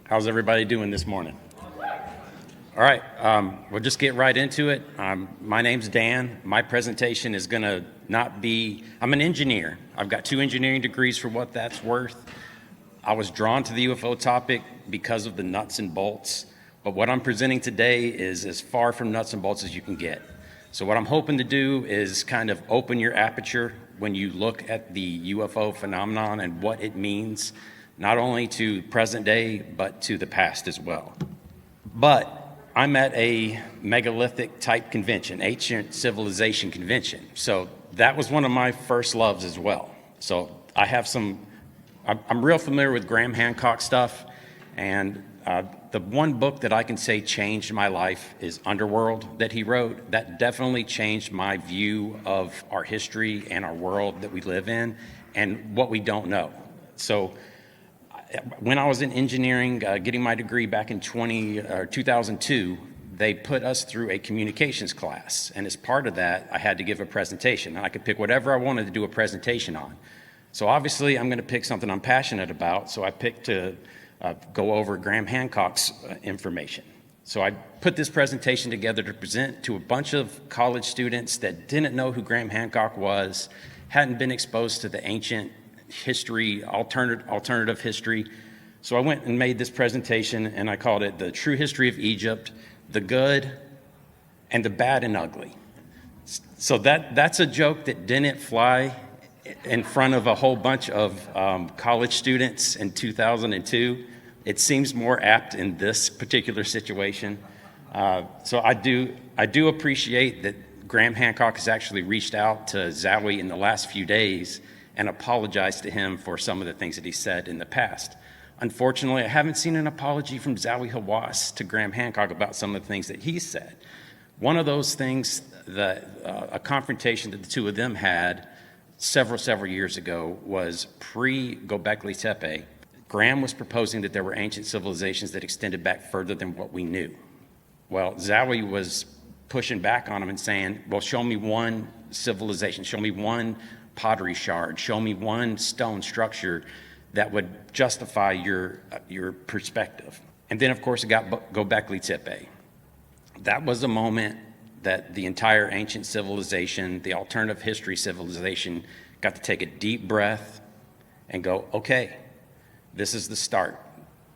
How's everybody doing this morning? All right, we'll just get right into it. My name's Dan. My presentation is going to not be, I'm an engineer. I've got 2 engineering degrees for what that's worth. I was drawn to the UFO topic because of the nuts and bolts, but what I'm presenting today is as far from nuts and bolts as you can get. So what I'm hoping to do is kind of open your aperture when you look at the UFO phenomenon and what it means, not only to present day, but to the past as well. But I'm at a megalithic type convention, ancient civilization convention. So that was one of my first loves as well. So I have I'm real familiar with Graham Hancock stuff, and the one book that I can say changed my life is Underworld that he wrote. That definitely changed my view of our history and our world that we live in and what we don't know. So when I was in engineering, getting my degree back in 2002, they put us through a communications class. And as part of that, I had to give a presentation. And I could pick whatever I wanted to do a presentation on. So obviously, I'm going to pick something I'm passionate about. So I picked to go over Graham Hancock's information. So I put this presentation together to present to a bunch of college students that didn't know who Graham Hancock was, hadn't been exposed to the ancient history, alternative history. So I went and made this presentation, and I called it The True History of Egypt, the Good and the Bad and Ugly. So that's a joke that didn't fly in front of a whole bunch of college students in 2002. It seems more apt in this particular situation. So I do appreciate that Graham Hancock has actually reached out to Zowie in the last few days and apologized to him for some of the things that he said in the past. Unfortunately, I haven't seen an apology from Zowie Hawass to Graham Hancock about some of the things that he said. One of those things, a confrontation that the two of them had several years ago was pre-Göbekli Tepe. Graham was proposing that there were ancient civilizations that extended back further than what we knew. Well, Zowie was pushing back on him and saying, well, show me one civilization, show me one pottery shard, show me one stone structure that would justify your perspective. And then, of course, it got Göbekli Tepe. That was a moment that the entire ancient civilization, the alternative history civilization, got to take a deep breath and go, okay, this is the start.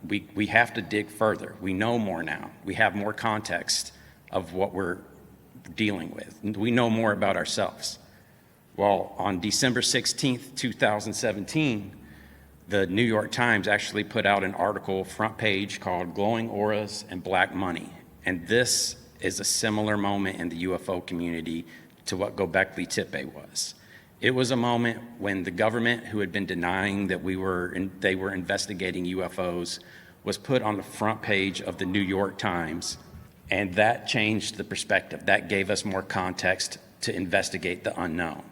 We have to dig further. We know more now. We have more context of what we're dealing with. We know more about ourselves. Well, on December 16th, 2017, the New York Times actually put out an article, front page, called Glowing Auras and Black Money. And this is a similar moment in the UFO community to what Göbekli Tepe was. It was a moment when the government, who had been denying that they were investigating UFOs, was put on the front page of the New York Times, and that changed the perspective. That gave us more context to investigate the unknown.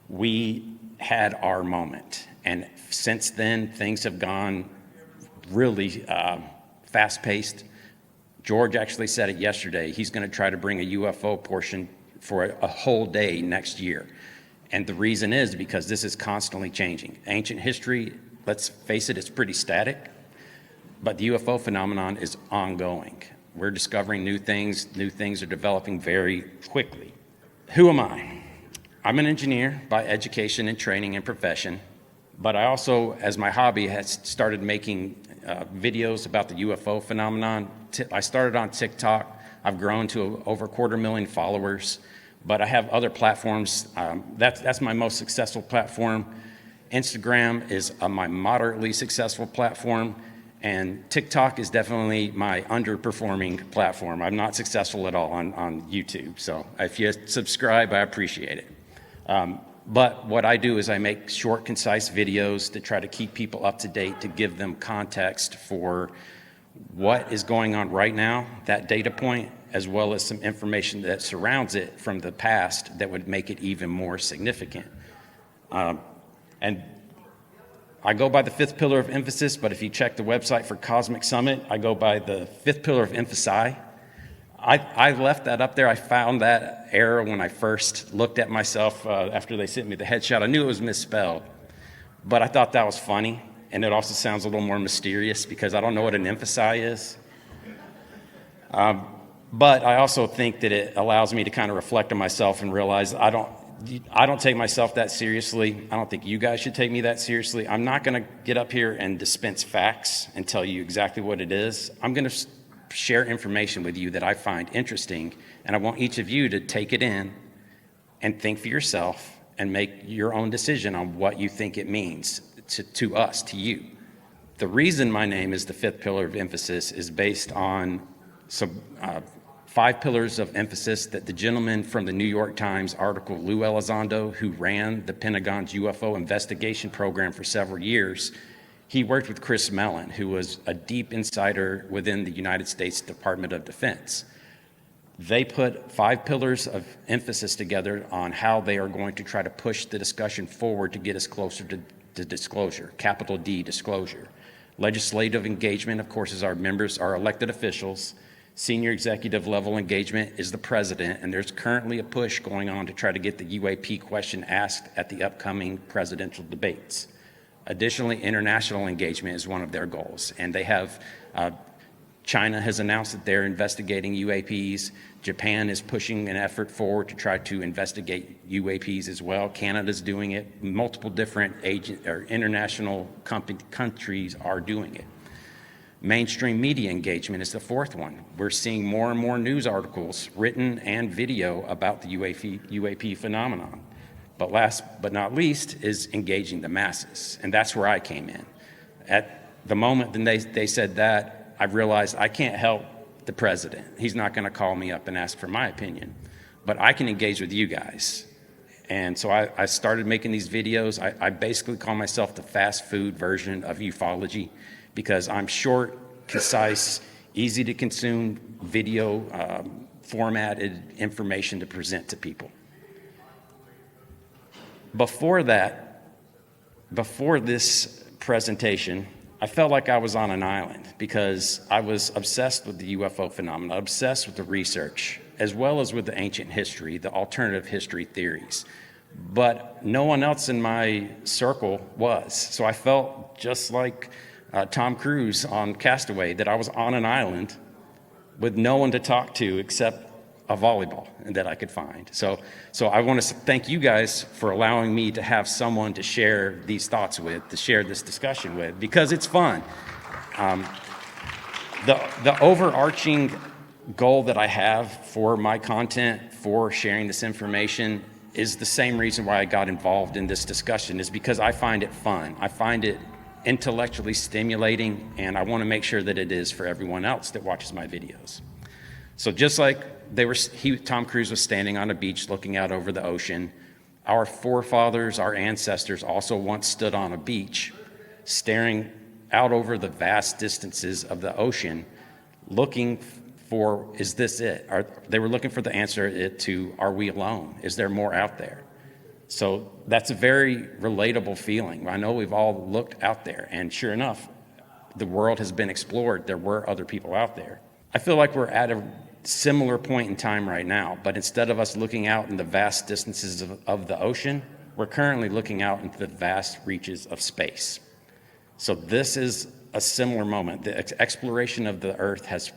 We had our moment, and since then, things have gone really fast-paced. George actually said it yesterday. He's going to try to bring a UFO portion for a whole day next year. And the reason is because this is constantly changing. Ancient history, let's face it, it's pretty static, but the UFO phenomenon is ongoing. We're discovering new things. New things are developing very quickly. Who am I? I'm an engineer by education and training and profession, but I also, as my hobby, has started making videos about the UFO phenomenon. I started on TikTok. I've grown to over 250,000 followers, but I have other platforms. That's my most successful platform. Instagram is my moderately successful platform, and TikTok is definitely my underperforming platform. I'm not successful at all on YouTube, so if you subscribe, I appreciate it. But what I do is I make short, concise videos to try to keep people up to date, to give them context for what is going on right now, that data point, as well as some information that surrounds it from the past that would make it even more significant. And I go by the 5th pillar of emphasis, but if you check the website for Cosmic Summit, I go by the 5th pillar of emphasi. I left that up there. I found that error when I first looked at myself after they sent me the headshot. I knew it was misspelled, but I thought that was funny. and it also sounds a little more mysterious because I don't know what an emphasis is. But I also think that it allows me to kind of reflect on myself and realize I don't take myself that seriously. I don't think you guys should take me that seriously. I'm not going to get up here and dispense facts and tell you exactly what it is. I'm going to share information with you that I find interesting, and I want each of you to take it in and think for yourself and make your own decision on what you think it means to us, to you. The reason my name is the fifth pillar of emphasis is based on some 5 pillars of emphasis that the gentleman from the New York Times article, Lou Elizondo, who ran the Pentagon's UFO investigation program for several years, he worked with Chris Mellon, who was a deep insider within the United States Department of Defense. They put 5 pillars of emphasis together on how they are going to try to push the discussion forward to get us closer to disclosure, capital D, disclosure. Legislative engagement, of course, is our members, our elected officials. Senior executive level engagement is the president, and there's currently a push going on to try to get the UAP question asked at the upcoming presidential debates. Additionally, international engagement is one of their goals, and they have China has announced that they're investigating UAPs. Japan is pushing an effort forward to try to investigate UAPs as well. Canada's doing it. Multiple different international countries are doing it. Mainstream media engagement is the 4th one. We're seeing more and more news articles, written and video, about the UAP phenomenon. But last but not least is engaging the masses, and that's where I came in. At the moment that they said that, I realized I can't help the president. He's not going to call me up and ask for my opinion, but I can engage with you guys. And so I started making these videos. I basically call myself the fast food version of ufology because I'm short, concise, easy to consume video formatted information to present to people. Before this presentation, I felt like I was on an island because I was obsessed with the UFO phenomena, obsessed with the research, as well as with the ancient history, the alternative history theories. But no one else in my circle was. So I felt just like Tom Cruise on Castaway, that I was on an island with no one to talk to except a volleyball that I could find. So I want to thank you guys for allowing me to have someone to share these thoughts with, to share this discussion with, because it's fun. The overarching goal that I have for my content, for sharing this information, is the same reason why I got involved in this discussion, is because I find it fun. I find it intellectually stimulating, and I want to make sure that it is for everyone else that watches my videos. So just like Tom Cruise was standing on a beach looking out over the ocean, our forefathers, our ancestors also once stood on a beach staring out over the vast distances of the ocean looking for, is this it? They were looking for the answer to, are we alone? Is there more out there? So that's a very relatable feeling. I know we've all looked out there, and sure enough, the world has been explored. There were other people out there. I feel like we're at a similar point in time right now, but instead of us looking out in the vast distances of the ocean, we're currently looking out into the vast reaches of space. So this is a similar moment. The exploration of the Earth has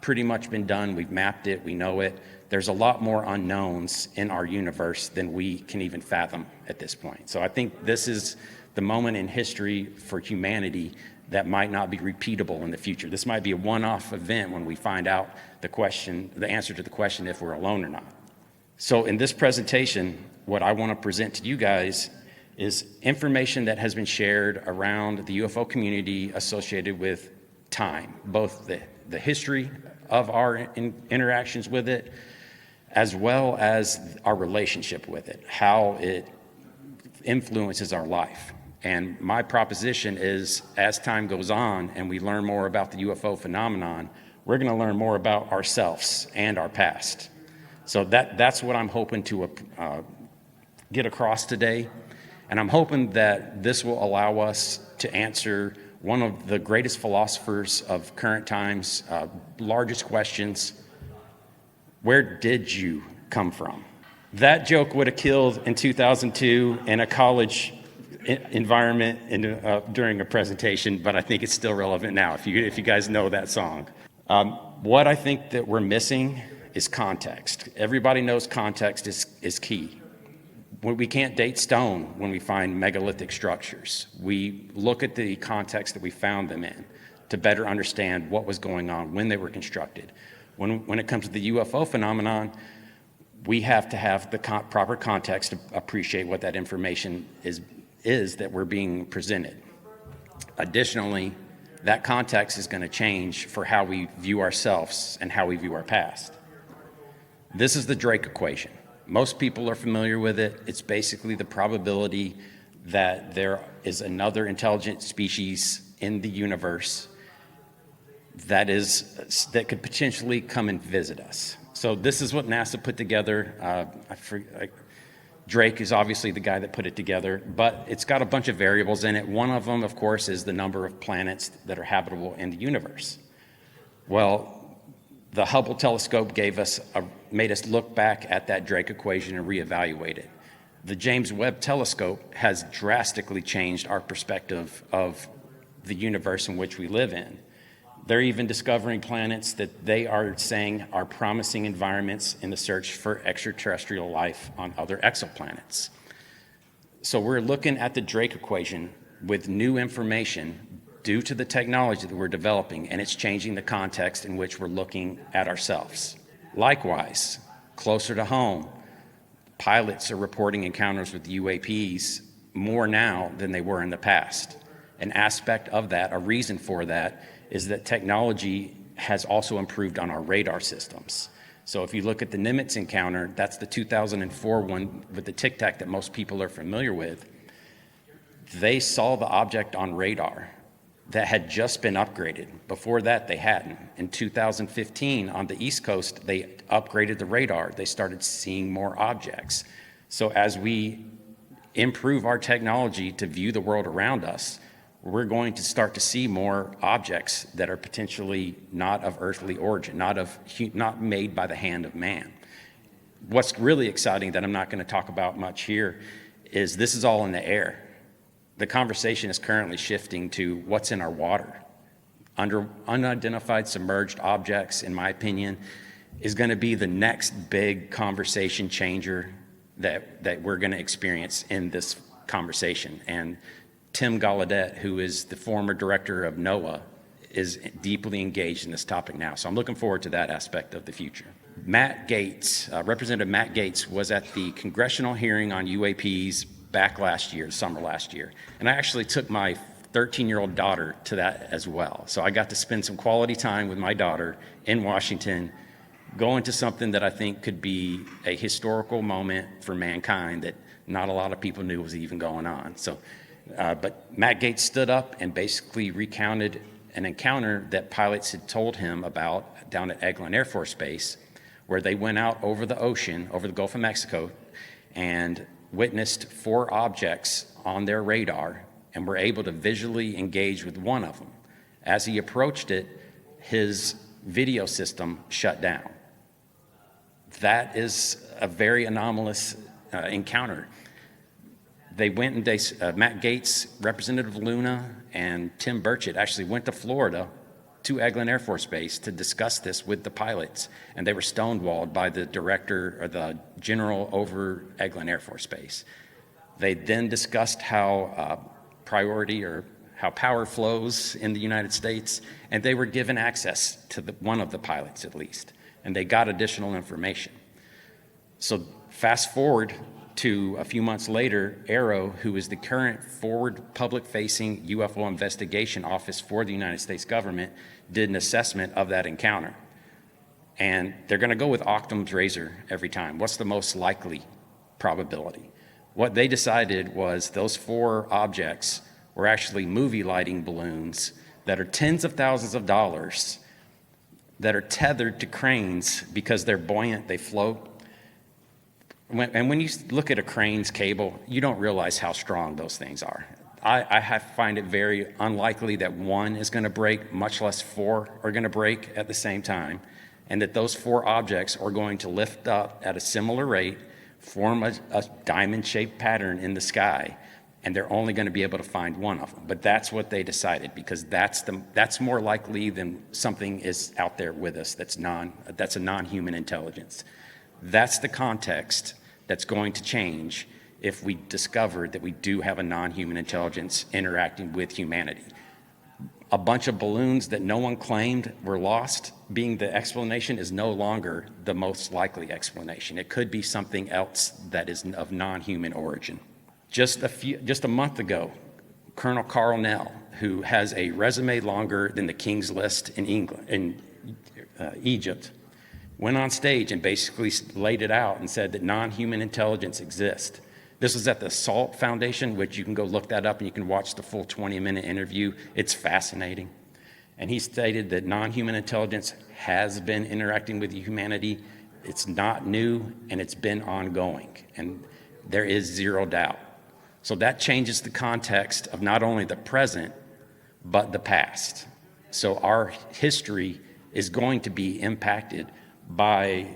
pretty much been done. We've mapped it. We know it. There's a lot more unknowns in our universe than we can even fathom at this point. So I think this is the moment in history for humanity that might not be repeatable in the future. This might be a one-off event when we find out the answer to the question if we're alone or not. So in this presentation, what I want to present to you guys is information that has been shared around the UFO community associated with time, both the history of our interactions with it, as well as our relationship with it, how it influences our life. And my proposition is, as time goes on and we learn more about the UFO phenomenon, we're going to learn more about ourselves and our past. So that's what I'm hoping to get across today. And I'm hoping that this will allow us to answer one of the greatest philosophers of current times, largest questions: where did you come from? That joke would have killed in 2002 in a college environment during a presentation, but I think it's still relevant now if you guys know that song. What I think that we're missing is context. Everybody knows context is key. We can't date stone when we find megalithic structures. We look at the context that we found them in to better understand what was going on when they were constructed. When it comes to the UFO phenomenon, we have to have the proper context to appreciate what that information is that we're being presented. Additionally, that context is going to change for how we view ourselves and how we view our past. This is the Drake equation. Most people are familiar with it. It's basically the probability that there is another intelligent species in the universe that could potentially come and visit us. So this is what NASA put together. Drake is obviously the guy that put it together, but it's got a bunch of variables in it. One of them, of course, is the number of planets that are habitable in the universe. Well, the Hubble telescope made us look back at that Drake equation and reevaluate it. The James Webb telescope has drastically changed our perspective of the universe in which we live in. They're even discovering planets that they are saying are promising environments in the search for extraterrestrial life on other exoplanets. So we're looking at the Drake equation with new information due to the technology that we're developing, and it's changing the context in which we're looking at ourselves. Likewise, closer to home, pilots are reporting encounters with UAPs more now than they were in the past. An aspect of that, a reason for that, is that technology has also improved on our radar systems. So if you look at the Nimitz encounter, that's the 2004 one with the Tic Tac that most people are familiar with. They saw the object on radar that had just been upgraded. Before that, they hadn't. In 2015, on the East Coast, they upgraded the radar. They started seeing more objects. So as we improve our technology to view the world around us, we're going to start to see more objects that are potentially not of earthly origin, not made by the hand of man. What's really exciting that I'm not going to talk about much here is this is all in the air. The conversation is currently shifting to what's in our water. Unidentified submerged objects, in my opinion, is going to be the next big conversation changer that we're going to experience in this conversation. And Tim Gallaudet, who is the former director of NOAA, is deeply engaged in this topic now. So I'm looking forward to that aspect of the future. Matt Gaetz, Representative Matt Gaetz, was at the congressional hearing on UAPs back summer last year. And I actually took my 13-year-old daughter to that as well. So I got to spend some quality time with my daughter in Washington, going to something that I think could be a historical moment for mankind that not a lot of people knew was even going on. But Matt Gaetz stood up and basically recounted an encounter that pilots had told him about down at Eglin Air Force Base, where they went out over the ocean, over the Gulf of Mexico, and witnessed 4 objects on their radar and were able to visually engage with one of them. As he approached it, his video system shut down. That is a very anomalous encounter. They went and Matt Gaetz, Representative Luna, and Tim Burchett actually went to Florida to Eglin Air Force Base to discuss this with the pilots, and they were stonewalled by the director or the general over Eglin Air Force Base. They then discussed how how power flows in the United States, and they were given access to one of the pilots at least, and they got additional information. So fast forward to a few months later, AARO, who is the current forward public-facing UFO investigation office for the United States government, did an assessment of that encounter. And they're going to go with Occam's razor every time. What's the most likely probability? What they decided was those 4 objects were actually movie lighting balloons that are tens of thousands of dollars that are tethered to cranes because they're buoyant, they float. When you look at a crane's cable, you don't realize how strong those things are. I find it very unlikely that one is going to break, much less 4 are going to break at the same time, and that those 4 objects are going to lift up at a similar rate, form a diamond-shaped pattern in the sky, and they're only going to be able to find one of them. But that's what they decided, because that's more likely than something is out there with us that's a non-human intelligence. That's the context that's going to change if we discover that we do have a non-human intelligence interacting with humanity. A bunch of balloons that no one claimed were lost being the explanation is no longer the most likely explanation. It could be something else that is of non-human origin. Just a month ago, Colonel Carl Nell, who has a resume longer than the King's List in Egypt, went on stage and basically laid it out and said that non-human intelligence exists. This was at the SALT Foundation, which you can go look that up and you can watch the full 20-minute interview. It's fascinating. And he stated that non-human intelligence has been interacting with humanity. It's not new, and it's been ongoing. And there is zero doubt. So that changes the context of not only the present, but the past. So our history is going to be impacted by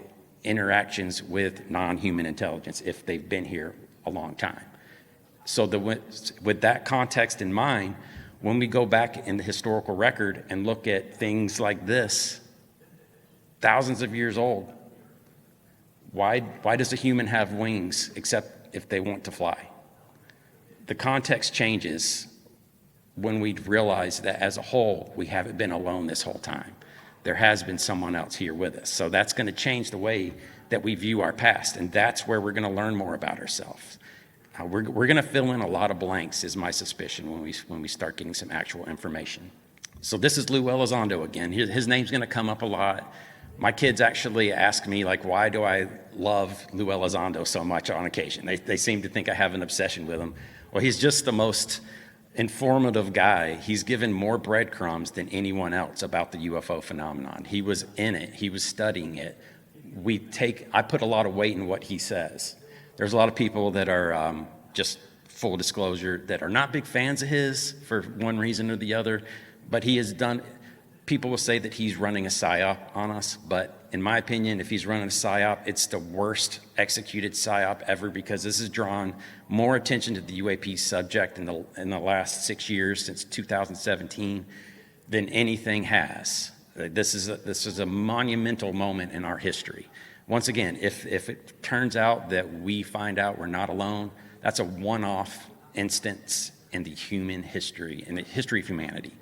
interactions with non-human intelligence if they've been here a long time. So with that context in mind, when we go back in the historical record and look at things like this, thousands of years old, why does a human have wings except if they want to fly? The context changes when we realize that as a whole, we haven't been alone this whole time. There has been someone else here with us. So that's going to change the way that we view our past, and that's where we're going to learn more about ourselves. We're going to fill in a lot of blanks, is my suspicion, when we start getting some actual information. So this is Lou Elizondo again. His name's going to come up a lot. My kids actually ask me, like, why do I love Lou Elizondo so much on occasion? They seem to think I have an obsession with him. Well, he's just the most informative guy. He's given more breadcrumbs than anyone else about the UFO phenomenon. He was in it. He was studying it. I put a lot of weight in what he says. There's a lot of people that are, just full disclosure, that are not big fans of his for one reason or the other, but he has done. People will say that he's running a psyop on us, but in my opinion, if he's running a psyop, it's the worst executed psyop ever, because this has drawn more attention to the UAP subject in the last 6 years, since 2017, than anything has. This is a monumental moment in our history. Once again, if it turns out that we find out we're not alone, that's a one-off instance in the human history, in the history of humanity.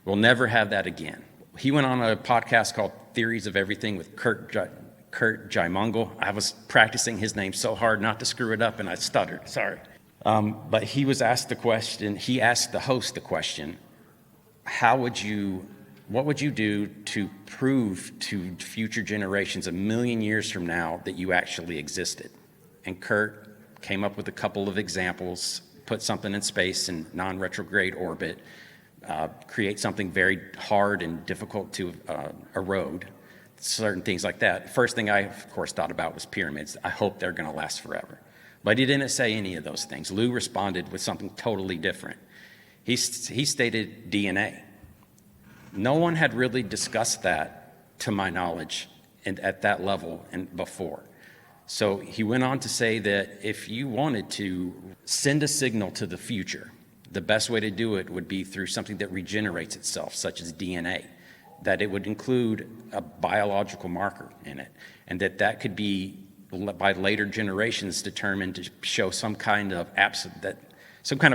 We'll never have that again. He went on a podcast called Theories of Everything with Kurt Jaimungal. I was practicing his name so hard not to screw it up, and I stuttered, sorry. But he was asked the question, he asked the host the question, what would you do to prove to future generations 1 million years from now that you actually existed? And Kurt came up with a couple of examples: put something in space in non-retrograde orbit, create something very hard and difficult to erode, certain things like that. First thing I, of course, thought about was pyramids. I hope they're going to last forever. But he didn't say any of those things. Lou responded with something totally different. He stated DNA. No one had really discussed that, to my knowledge, and at that level and before. So he went on to say that if you wanted to send a signal to the future, the best way to do it would be through something that regenerates itself, such as DNA, that it would include a biological marker in it, and that could be, by later generations, determined to show some kind of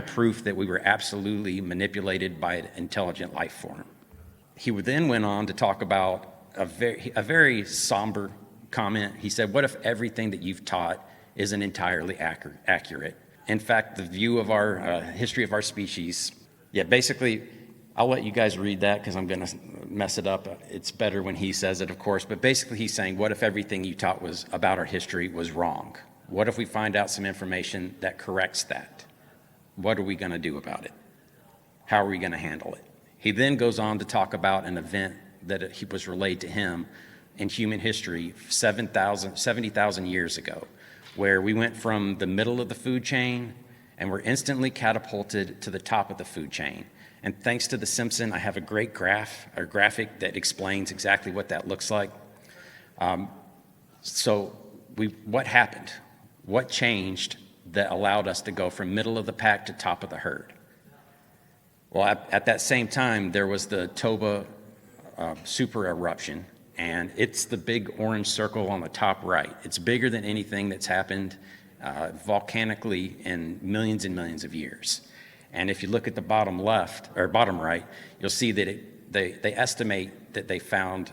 proof that we were absolutely manipulated by an intelligent life form. He then went on to talk about a very somber comment. He said, what if everything that you've taught isn't entirely accurate? In fact, the view of our history of our species, basically, I'll let you guys read that because I'm going to mess it up. It's better when he says it, of course. But basically, he's saying, what if everything you taught was about our history was wrong? What if we find out some information that corrects that? What are we going to do about it? How are we going to handle it? He then goes on to talk about an event that he was relayed to him in human history 70,000 years ago, where we went from the middle of the food chain and were instantly catapulted to the top of the food chain. And thanks to The Simpsons, I have a great graphic that explains exactly what that looks like. What happened? What changed that allowed us to go from middle of the pack to top of the herd. Well, at that same time, there was the Toba super eruption, and it's the big orange circle on the top right. It's bigger than anything that's happened volcanically in millions and millions of years. And if you look at the bottom left, or bottom right, you'll see that they estimate that they found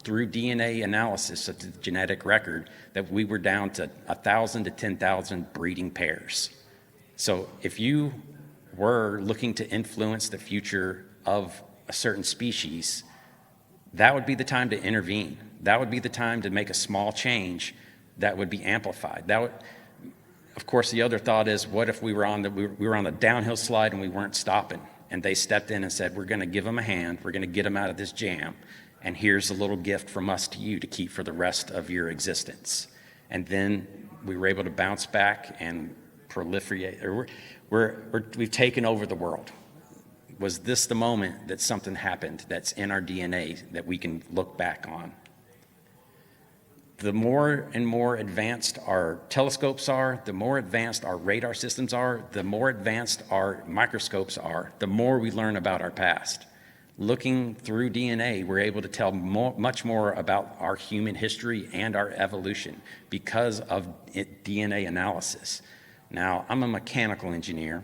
through DNA analysis of the genetic record that we were down to 1,000 to 10,000 breeding pairs. So if you were looking to influence the future of a certain species, that would be the time to intervene. That would be the time to make a small change that would be amplified. Of course, the other thought is, what if we were on a downhill slide and we weren't stopping, and they stepped in and said, we're going to give them a hand, we're going to get them out of this jam, and here's a little gift from us to you to keep for the rest of your existence. And then we were able to bounce back and proliferate. We've taken over the world. Was this the moment that something happened that's in our DNA that we can look back on? The more and more advanced our telescopes are, the more advanced our radar systems are, the more advanced our microscopes are, the more we learn about our past. Looking through DNA, we're able to tell much more about our human history and our evolution because of DNA analysis. Now, I'm a mechanical engineer.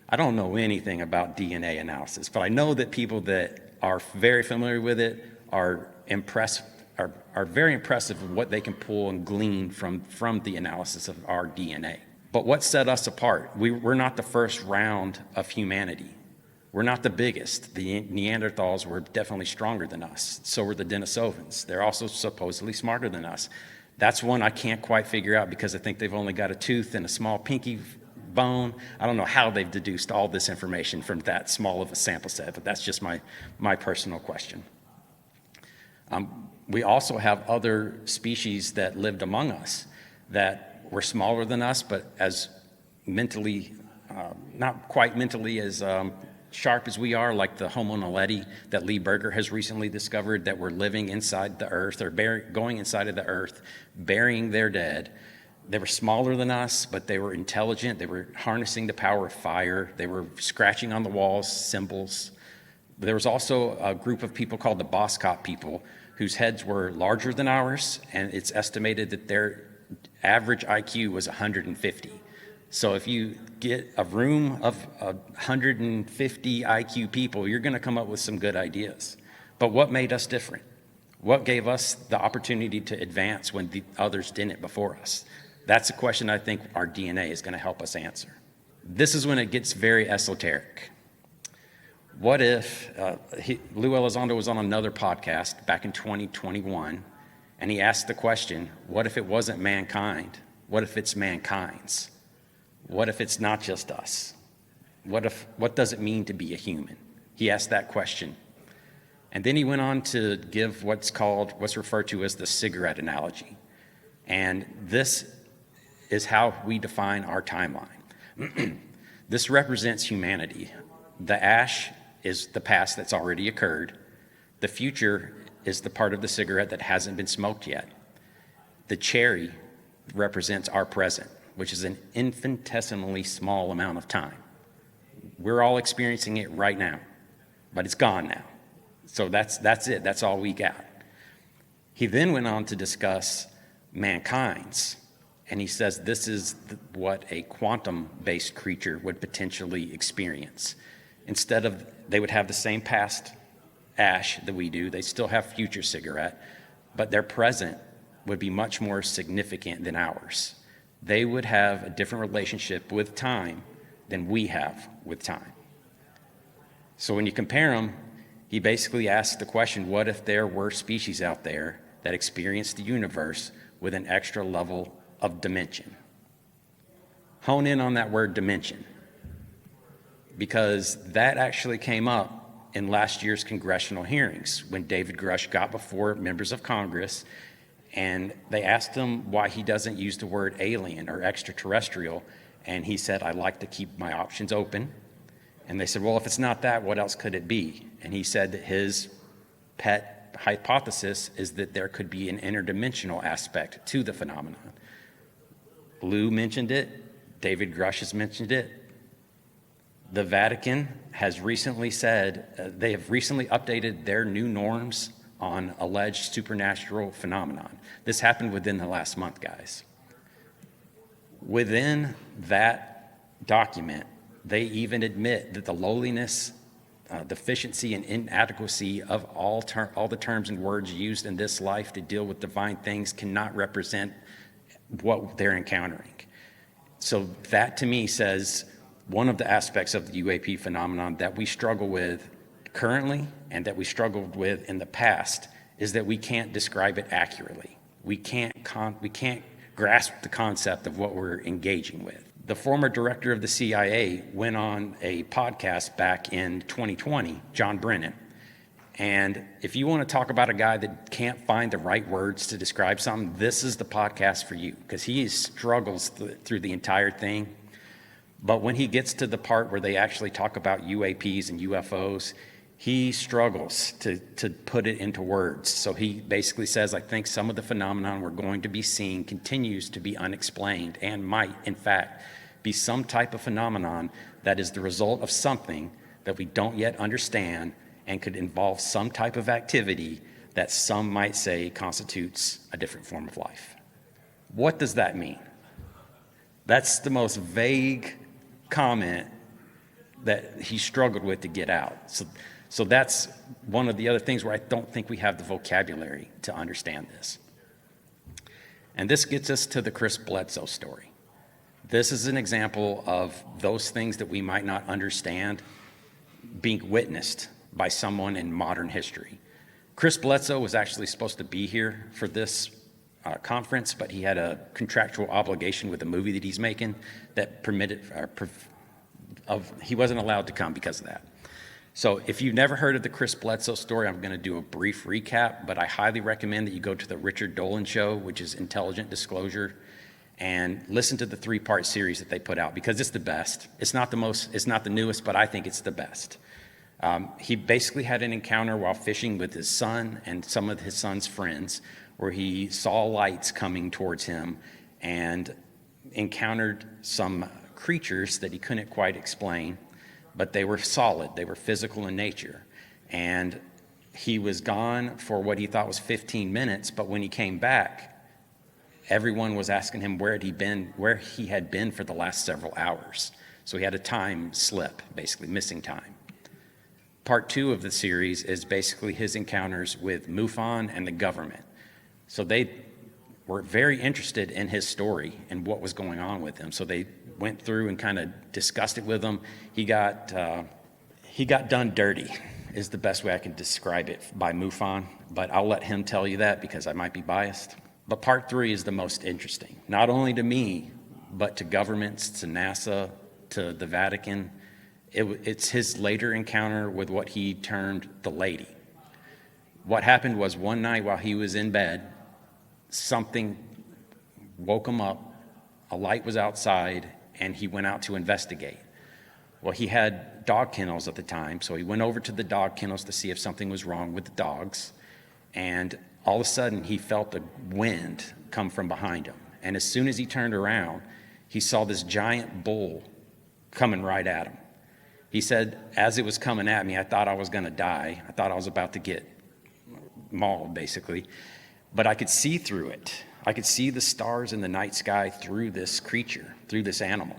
I don't know anything about DNA analysis, but I know that people that are very familiar with it are very impressive with what they can pull and glean from the analysis of our DNA. But what set us apart? We're not the first round of humanity. We're not the biggest. The Neanderthals were definitely stronger than us. So were the Denisovans. They're also supposedly smarter than us. That's one I can't quite figure out because I think they've only got a tooth and a small pinky bone. I don't know how they've deduced all this information from that small of a sample set, but that's just my personal question. We also have other species that lived among us that were smaller than us, but as mentally, not quite mentally as sharp as we are, like the Homo naledi that Lee Berger has recently discovered, that were living inside the earth or going inside of the earth, burying their dead. They were smaller than us, but they were intelligent. They were harnessing the power of fire. They were scratching on the walls, symbols. There was also a group of people called the Boskop people whose heads were larger than ours, and it's estimated that their average IQ was 150. So if you get a room of 150 IQ people, you're going to come up with some good ideas. But what made us different? What gave us the opportunity to advance when the others didn't before us? That's a question I think our DNA is going to help us answer. This is when it gets very esoteric. What if Lou Elizondo was on another podcast back in 2021, and he asked the question, what if it wasn't mankind? What if it's mankind's? What if it's not just us? What does it mean to be a human? He asked that question. And then he went on to give what's referred to as the cigarette analogy. And this is how we define our timeline. This represents humanity. The ash is the past that's already occurred. The future is the part of the cigarette that hasn't been smoked yet. The cherry represents our present, which is an infinitesimally small amount of time. We're all experiencing it right now, but it's gone now. So that's it. That's all we got. He then went on to discuss mankind's, and he says this is what a quantum-based creature would potentially experience. Instead of, they would have the same past ash that we do, they still have future cigarette, but their present would be much more significant than ours. They would have a different relationship with time than we have with time. So when you compare them, he basically asks the question, what if there were species out there that experienced the universe with an extra level of dimension? Hone in on that word dimension, because that actually came up in last year's congressional hearings when David Grush got before members of Congress, and they asked him why he doesn't use the word alien or extraterrestrial, and he said, I like to keep my options open. And they said, well, if it's not that, what else could it be? And he said that his pet hypothesis is that there could be an interdimensional aspect to the phenomenon. Lou mentioned it. David Grush has mentioned it. The Vatican has recently said, they have recently updated their new norms on alleged supernatural phenomenon. This happened within the last month, guys. Within that document, they even admit that the lowliness, deficiency, and inadequacy of all the terms and words used in this life to deal with divine things cannot represent what they're encountering. So that to me says one of the aspects of the UAP phenomenon that we struggle with currently and that we struggled with in the past is that we can't describe it accurately. We can't grasp the concept of what we're engaging with. The former director of the CIA went on a podcast back in 2020, John Brennan. And if you want to talk about a guy that can't find the right words to describe something, this is the podcast for you, because he struggles through the entire thing. But when he gets to the part where they actually talk about UAPs and UFOs, he struggles to put it into words. So he basically says, I think some of the phenomenon we're going to be seeing continues to be unexplained and might, in fact, be some type of phenomenon that is the result of something that we don't yet understand and could involve some type of activity that some might say constitutes a different form of life. What does that mean? That's the most vague comment that he struggled with to get out. So that's one of the other things where I don't think we have the vocabulary to understand this. And this gets us to the Chris Bledsoe story. This is an example of those things that we might not understand being witnessed by someone in modern history. Chris Bledsoe was actually supposed to be here for this conference, but he had a contractual obligation with a movie that he's making that he wasn't allowed to come because of that. So if you've never heard of the Chris Bledsoe story, I'm going to do a brief recap, but I highly recommend that you go to the Richard Dolan Show, which is Intelligent Disclosure, and listen to the 3-part series that they put out, because it's the best. It's not the newest, but I think it's the best. He basically had an encounter while fishing with his son and some of his son's friends, where he saw lights coming towards him and encountered some creatures that he couldn't quite explain, but they were solid, they were physical in nature. And he was gone for what he thought was 15 minutes, but when he came back, everyone was asking him where he had been for the last several hours. So he had a time slip, basically missing time. Part 2 of the series is basically his encounters with MUFON and the government. So they were very interested in his story and what was going on with him. So they went through and kind of discussed it with him. He got done dirty, is the best way I can describe it, by MUFON. But I'll let him tell you that because I might be biased. But part 3 is the most interesting, not only to me, but to governments, to NASA, to the Vatican. It's his later encounter with what he termed the lady. What happened was one night while he was in bed, something woke him up, a light was outside, and he went out to investigate. Well, he had dog kennels at the time, so he went over to the dog kennels to see if something was wrong with the dogs, and all of a sudden he felt a wind come from behind him. And as soon as he turned around, he saw this giant bull coming right at him. He said, as it was coming at me, I thought I was going to die. I thought I was about to get mauled, basically. But I could see through it. I could see the stars in the night sky through this creature, through this animal.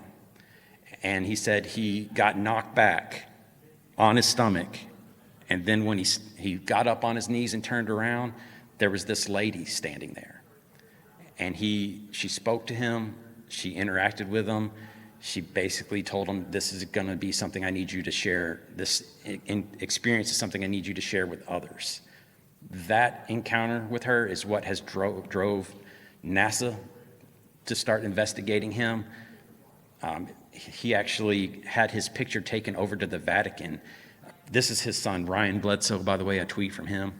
And he said he got knocked back on his stomach. And then when he got up on his knees and turned around, there was this lady standing there. And she spoke to him. She interacted with him. She basically told him, this is going to be something I need you to share. This experience is something I need you to share with others. That encounter with her is what has drove NASA to start investigating him. He actually had his picture taken over to the Vatican. This is his son, Ryan Bledsoe, by the way, a tweet from him,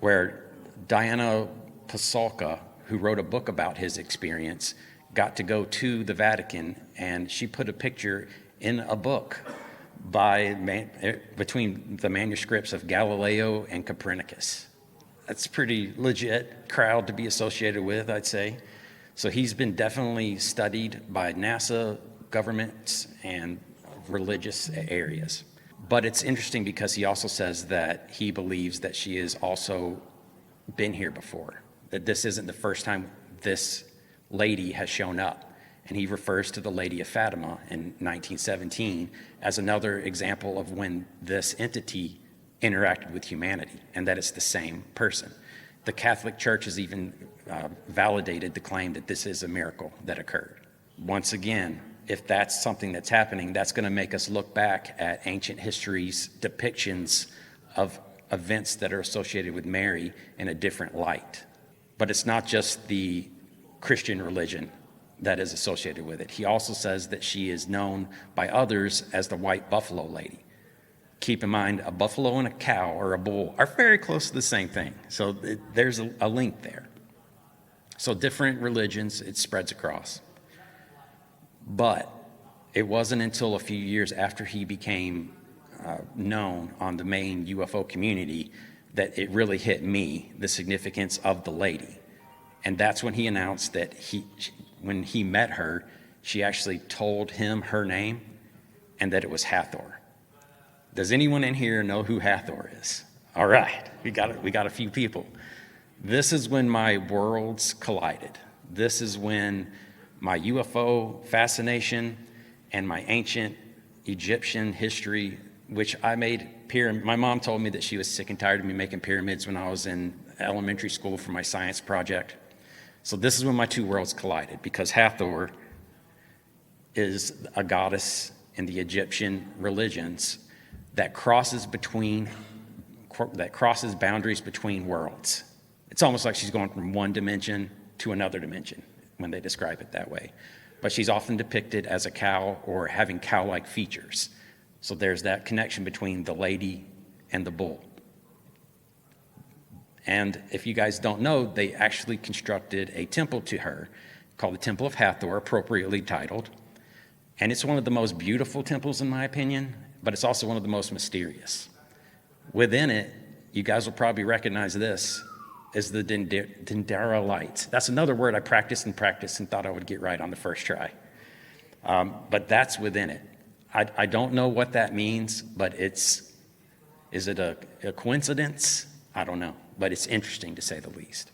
where Diana Pasulka, who wrote a book about his experience, got to go to the Vatican, and she put a picture in a book between the manuscripts of Galileo and Copernicus. That's a pretty legit crowd to be associated with, I'd say. So he's been definitely studied by NASA, governments, and religious areas. But it's interesting because he also says that he believes that she has also been here before, that this isn't the first time this lady has shown up. And he refers to the Lady of Fatima in 1917 as another example of when this entity interacted with humanity, and that it's the same person. The Catholic Church has even validated the claim that this is a miracle that occurred. Once again, if that's something that's happening, that's going to make us look back at ancient history's depictions of events that are associated with Mary in a different light. But it's not just the Christian religion that is associated with it. He also says that she is known by others as the White Buffalo Lady. Keep in mind, a buffalo and a cow or a bull are very close to the same thing. So there's a link there. So different religions, it spreads across. But it wasn't until a few years after he became known on the main UFO community that it really hit me, the significance of the lady. And that's when he announced that when he met her, she actually told him her name and that it was Hathor. Does anyone in here know who Hathor is? All right, we got a few people. This is when my worlds collided. This is when my UFO fascination and my ancient Egyptian history, which I made my mom told me that she was sick and tired of me making pyramids when I was in elementary school for my science project. So this is when my two worlds collided, because Hathor is a goddess in the Egyptian religions that crosses boundaries between worlds. It's almost like she's going from one dimension to another dimension when they describe it that way. But she's often depicted as a cow or having cow-like features. So there's that connection between the lady and the bull. And if you guys don't know, they actually constructed a temple to her called the Temple of Hathor, appropriately titled. And it's one of the most beautiful temples, in my opinion, but it's also one of the most mysterious. Within it, you guys will probably recognize this, is the Dendera lights. That's another word I practiced and thought I would get right on the first try. But that's within it. I don't know what that means, but is it a coincidence? I don't know, but it's interesting to say the least.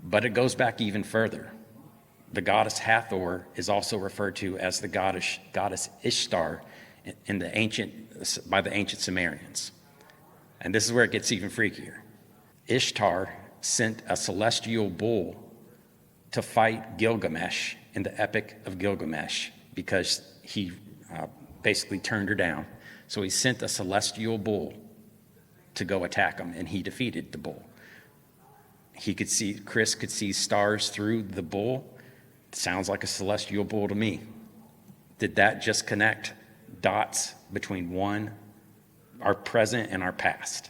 But it goes back even further. The goddess Hathor is also referred to as the goddess Ishtar by the ancient Sumerians. And this is where it gets even freakier. Ishtar sent a celestial bull to fight Gilgamesh in the Epic of Gilgamesh because he basically turned her down. So he sent a celestial bull to go attack him, and he defeated the bull. Chris could see stars through the bull. Sounds like a celestial bull to me. Did that just connect dots between our present and our past?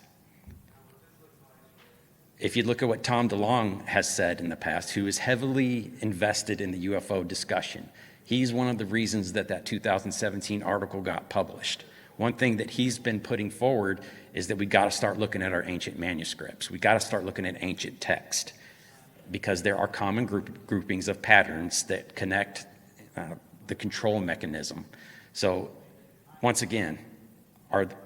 If you look at what Tom DeLonge has said in the past, who is heavily invested in the UFO discussion, he's one of the reasons that 2017 article got published. One thing that he's been putting forward is that we got to start looking at our ancient manuscripts. We got to start looking at ancient text, because there are common groupings of patterns that connect the control mechanism. So once again,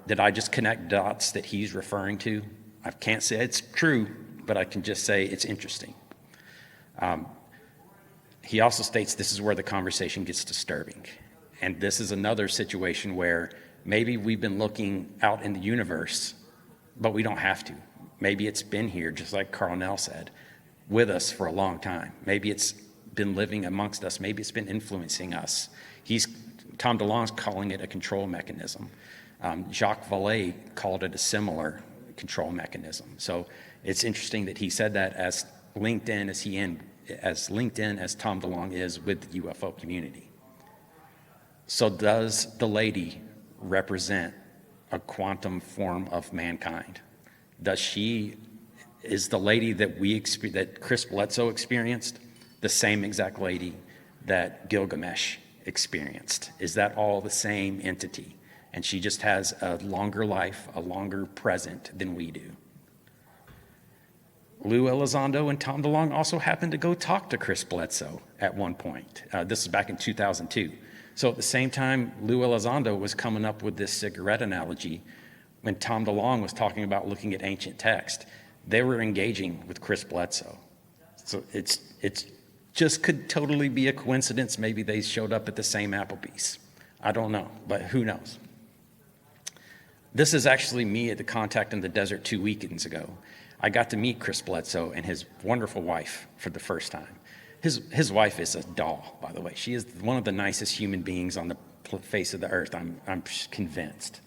did I just connect dots that he's referring to? I can't say it's true, but I can just say it's interesting. He also states this is where the conversation gets disturbing. And this is another situation where maybe we've been looking out in the universe, but we don't have to. Maybe it's been here, just like Carl Nell said, with us for a long time. Maybe it's been living amongst us. Maybe it's been influencing us. Tom DeLonge's calling it a control mechanism. Jacques Vallée called it a similar control mechanism. So it's interesting that he said that as linked in as Tom DeLonge is with the UFO community. So does the lady represent a quantum form of mankind? Is the lady that Chris Bledsoe experienced the same exact lady that Gilgamesh experienced? Is that all the same entity? And she just has a longer life, a longer present than we do. Lou Elizondo and Tom DeLonge also happened to go talk to Chris Bledsoe at one point. This is back in 2002. So at the same time, Lou Elizondo was coming up with this cigarette analogy when Tom DeLonge was talking about looking at ancient text. They were engaging with Chris Bledsoe. So it's just could totally be a coincidence. Maybe they showed up at the same Applebee's. I don't know, but who knows? This is actually me at the Contact in the Desert 2 weekends ago. I got to meet Chris Bledsoe and his wonderful wife for the first time. His wife is a doll, by the way. She is one of the nicest human beings on the face of the earth, I'm convinced.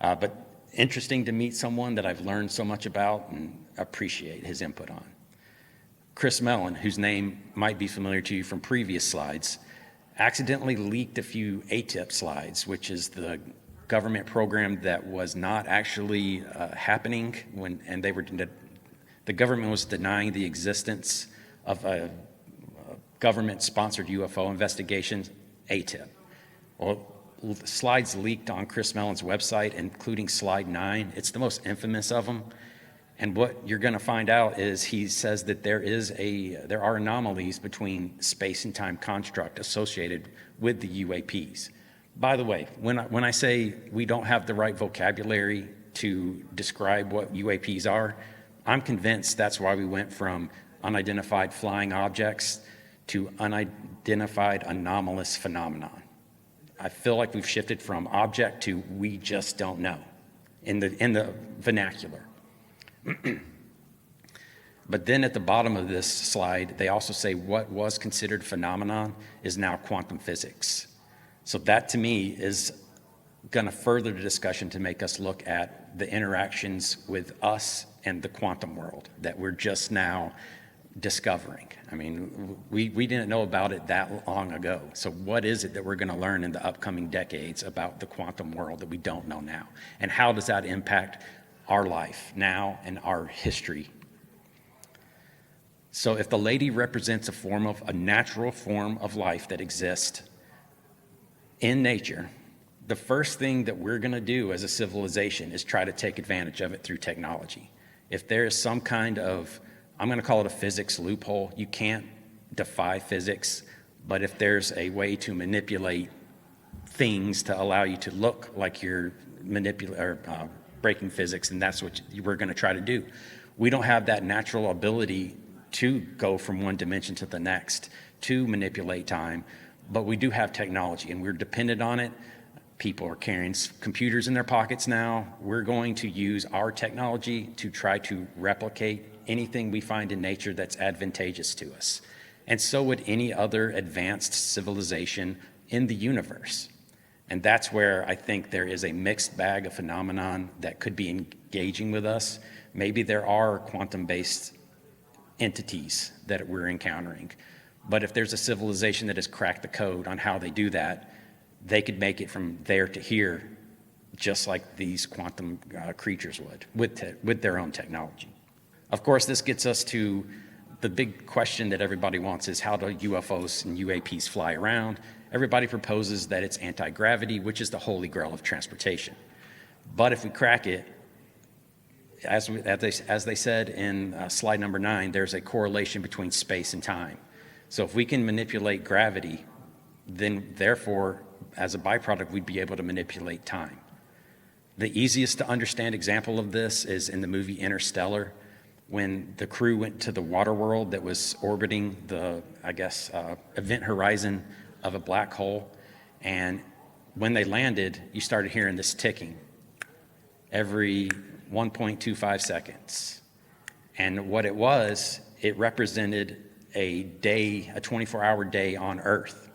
But interesting to meet someone that I've learned so much about and appreciate his input on. Chris Mellon, whose name might be familiar to you from previous slides, accidentally leaked a few ATIP slides, which is the government program that was not actually happening and the government was denying the existence of a government-sponsored UFO investigations, ATIP. Well, slides leaked on Chris Mellon's website, including slide 9. It's the most infamous of them. And what you're going to find out is he says that there are anomalies between space and time construct associated with the UAPs. By the way, when I say we don't have the right vocabulary to describe what UAPs are, I'm convinced that's why we went from unidentified flying objects to unidentified anomalous phenomenon. I feel like we've shifted from object to we just don't know in the vernacular. But then at the bottom of this slide, they also say what was considered phenomenon is now quantum physics. So that to me is going to further the discussion to make us look at the interactions with us and the quantum world that we're just now discovering. I mean, we didn't know about it that long ago. So what is it that we're going to learn in the upcoming decades about the quantum world that we don't know now? And how does that impact our life now and our history? So if the lady represents a natural form of life that exists in nature, the first thing that we're going to do as a civilization is try to take advantage of it through technology. If there is some kind of, I'm going to call it a physics loophole, you can't defy physics, but if there's a way to manipulate things to allow you to look like you're breaking physics, and that's what we're going to try to do. We don't have that natural ability to go from one dimension to the next, to manipulate time, but we do have technology and we're dependent on it. People are carrying computers in their pockets now. We're going to use our technology to try to replicate anything we find in nature that's advantageous to us. And so would any other advanced civilization in the universe. And that's where I think there is a mixed bag of phenomenon that could be engaging with us. Maybe there are quantum-based entities that we're encountering. But if there's a civilization that has cracked the code on how they do that, they could make it from there to here, just like these quantum creatures would, with their own technology. Of course, this gets us to the big question that everybody wants is how do UFOs and UAPs fly around? Everybody proposes that it's anti-gravity, which is the holy grail of transportation. But if we crack it, as they said in slide number 9, there's a correlation between space and time. So if we can manipulate gravity, then therefore, as a byproduct, we'd be able to manipulate time. The easiest to understand example of this is in the movie Interstellar, when the crew went to the water world that was orbiting the, event horizon of a black hole. And when they landed, you started hearing this ticking every 1.25 seconds. And what it was, it represented a day, a 24-hour day on Earth.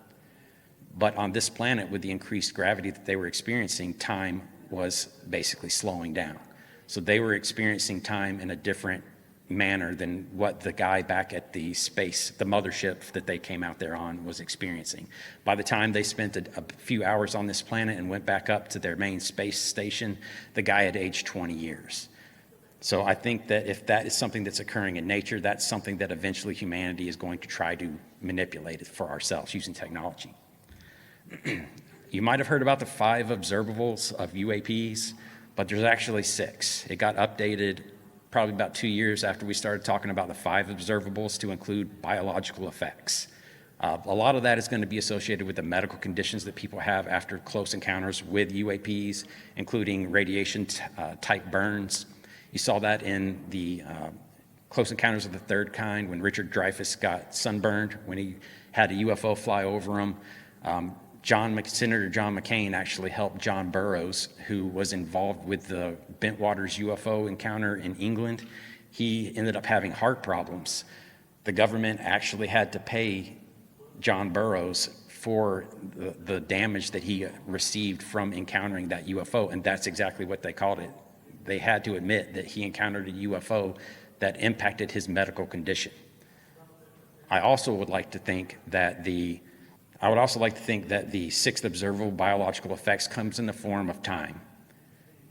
But on this planet, with the increased gravity that they were experiencing, time was basically slowing down. So they were experiencing time in a different manner than what the guy back at the mothership that they came out there on was experiencing. By the time they spent a few hours on this planet and went back up to their main space station, the guy had aged 20 years. So I think that if that is something that's occurring in nature, that's something that eventually humanity is going to try to manipulate it for ourselves using technology. You might have heard about the 5 observables of UAPs, but there's actually 6. It got updated probably about 2 years after we started talking about the 5 observables to include biological effects. A lot of that is going to be associated with the medical conditions that people have after close encounters with UAPs, including radiation type burns. You saw that in the Close Encounters of the Third Kind when Richard Dreyfuss got sunburned when he had a UFO fly over him. Senator John McCain actually helped John Burroughs, who was involved with the Bentwaters UFO encounter in England. He ended up having heart problems. The government actually had to pay John Burroughs for the damage that he received from encountering that UFO, and that's exactly what they called it. They had to admit that he encountered a UFO that impacted his medical condition. I would also like to think that the 6th observable biological effects comes in the form of time.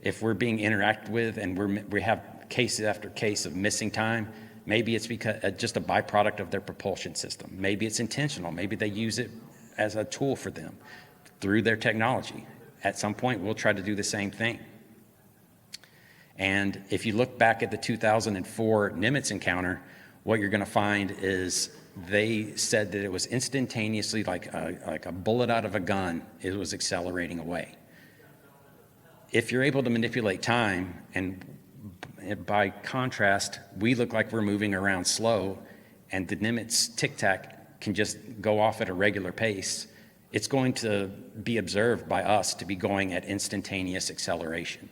If we're being interacted with and we have case after case of missing time, maybe it's because just a byproduct of their propulsion system. Maybe it's intentional. Maybe they use it as a tool for them through their technology. At some point, we'll try to do the same thing. And if you look back at the 2004 Nimitz encounter, what you're going to find is they said that it was instantaneously like a bullet out of a gun. It was accelerating away. If you're able to manipulate time, and by contrast, we look like we're moving around slow, and the Nimitz tic-tac can just go off at a regular pace, it's going to be observed by us to be going at instantaneous acceleration.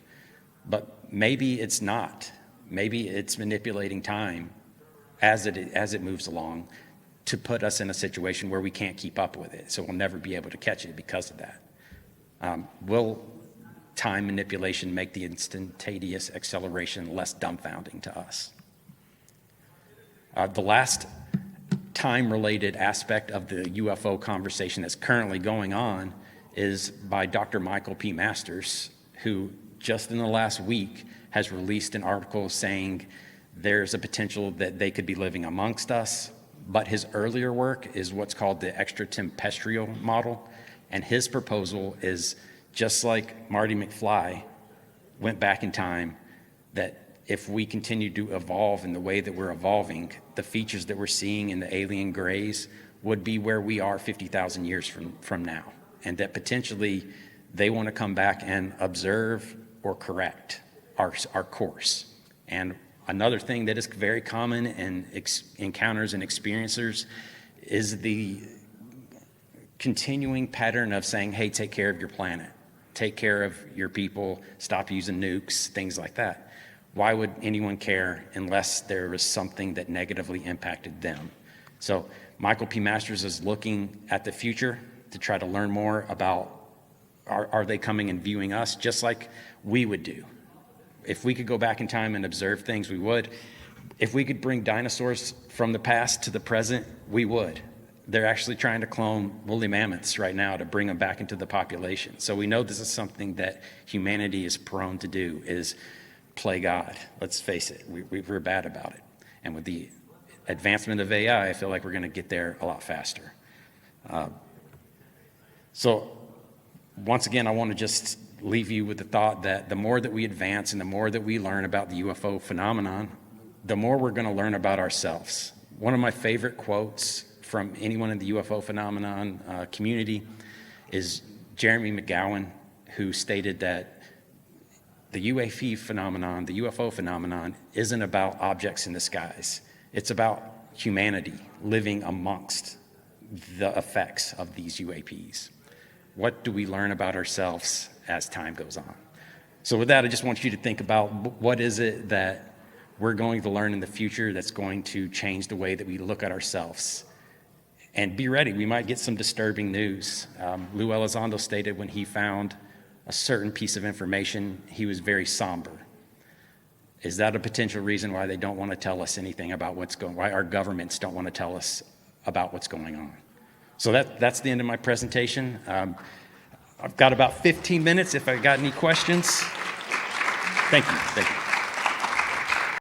But maybe it's not. Maybe it's manipulating time as it moves along to put us in a situation where we can't keep up with it. So we'll never be able to catch it because of that. Will time manipulation make the instantaneous acceleration less dumbfounding to us? The last time-related aspect of the UFO conversation that's currently going on is by Dr. Michael P. Masters, who just in the last week has released an article saying there's a potential that they could be living amongst us. But his earlier work is what's called the extraterrestrial model. And his proposal is just like Marty McFly went back in time, that if we continue to evolve in the way that we're evolving, the features that we're seeing in the alien grays would be where we are 50,000 years from now. And that potentially they want to come back and observe or correct our course. And another thing that is very common in encounters and experiencers is the continuing pattern of saying, hey, take care of your planet, take care of your people, stop using nukes, things like that. Why would anyone care unless there was something that negatively impacted them? So Michael P. Masters is looking at the future to try to learn more about are they coming and viewing us just like we would do. If we could go back in time and observe things, we would. If we could bring dinosaurs from the past to the present, we would. They're actually trying to clone woolly mammoths right now to bring them back into the population. So we know this is something that humanity is prone to do, is play God. Let's face it, we're bad about it. And with the advancement of AI, I feel like we're going to get there a lot faster. So once again, I want to just leave you with the thought that the more that we advance and the more that we learn about the UFO phenomenon, the more we're going to learn about ourselves. One of my favorite quotes from anyone in the UFO phenomenon community is Jeremy McGowan, who stated that the UFO phenomenon isn't about objects in the skies. It's about humanity living amongst the effects of these UAPs. What do we learn about ourselves as time goes on? So with that, I just want you to think about what is it that we're going to learn in the future that's going to change the way that we look at ourselves. And be ready, we might get some disturbing news. Lou Elizondo stated when he found a certain piece of information, he was very somber. Is that a potential reason why they don't want to tell us anything about why our governments don't want to tell us about what's going on? So that's the end of my presentation. I've got about 15 minutes if I got any questions. Thank you.